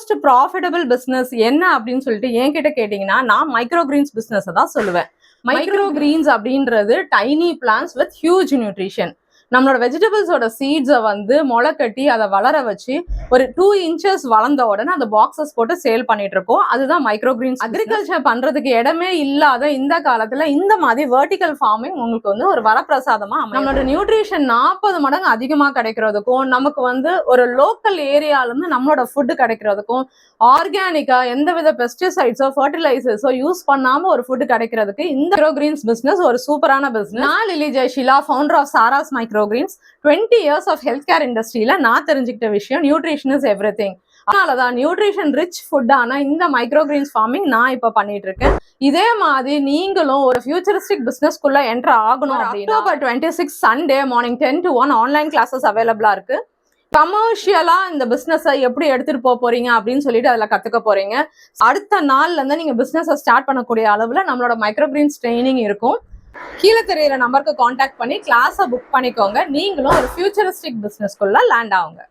Most profitable business என்ன அப்படின்னு சொல்லிட்டு என்கிட்ட கேட்டீங்கன்னா நான் மைக்ரோ கிரீன்ஸ் பிசினஸ் தான் சொல்லுவேன். மைக்ரோ கிரீன்ஸ் அப்படின்றது tiny plans with huge nutrition. நம்மளோட வெஜிடபிள்ஸோட சீட்ஸை வந்து முளை கட்டி அதை வளர வச்சு ஒரு 2 inches வளர்ந்த உடனே அந்த பாக்ஸஸ் போட்டு சேல் பண்ணிட்டு இருக்கோம். அதுதான் மைக்ரோ கிரீன்ஸ். அக்ரிகல்ச்சர் பண்றதுக்கு இடமே இல்லாத இந்த காலத்துல இந்த மாதிரி வெர்டிகல் ஃபார்மிங் உங்களுக்கு வந்து ஒரு வரப்பிரசாதமா நம்மளோட நியூட்ரிஷன் 40 மடங்கு அதிகமா கிடைக்கிறதுக்கும், நமக்கு வந்து ஒரு லோக்கல் ஏரியால இருந்து நம்மளோட ஃபுட்டு கிடைக்கிறதுக்கும், ஆர்கானிக்கா எந்தவித பெஸ்டிசைட்ஸோ ஃபர்டிலைசர்ஸோ யூஸ் பண்ணாம ஒரு ஃபுட்டு கிடைக்கிறதுக்கு இந்த மைக்ரோ கிரீன்ஸ் பிசினஸ் ஒரு சூப்பரான பிசினஸ். நான் Lily Jayasheela, founder of Sara's micro greens. 20 years of health care இண்டஸ்ட்ரியில நான் தெரிஞ்சுக்கிட்ட விஷயம் நியூட்ரிஷன் இஸ் எவ்ரிதிங். அதனாலதான் நியூட்ரிஷன் ரிச் ஃபுட்டான இந்த மைக்ரோ கிரீன்ஸ் ஃபார்மிங் நான் இப்ப பண்ணிட்டு இருக்கேன். இதே மாதிரி நீங்களும் ஒரு ஃபியூச்சரிஸ்டிக் பிசினஸ்க்குள்ள என்டர் ஆகணும் அப்படின்னா October 26 Sunday morning 10 to 1 online classes அவைலபிளா இருக்கு. கமர்ஷியலா இந்த பிசினஸ் எப்படி எடுத்துட்டு போறீங்க அப்படின்னு சொல்லிட்டு அதுல கத்துக்க போறீங்க. அடுத்த நாள்ல இருந்து நீங்க பிசினஸ் ஸ்டார்ட் பண்ணக்கூடிய அளவுல நம்மளோட மைக்ரோ கிரீன்ஸ் ட்ரைனிங் இருக்கும். கீழே தெரியுற நம்பருக்கு காண்டாக்ட் பண்ணி கிளாஸை புக் பண்ணிக்கோங்க. நீங்களும் ஒரு ஃபியூச்சரிஸ்டிக் பிசினஸ்க்குள்ள லேண்ட் ஆகுங்க.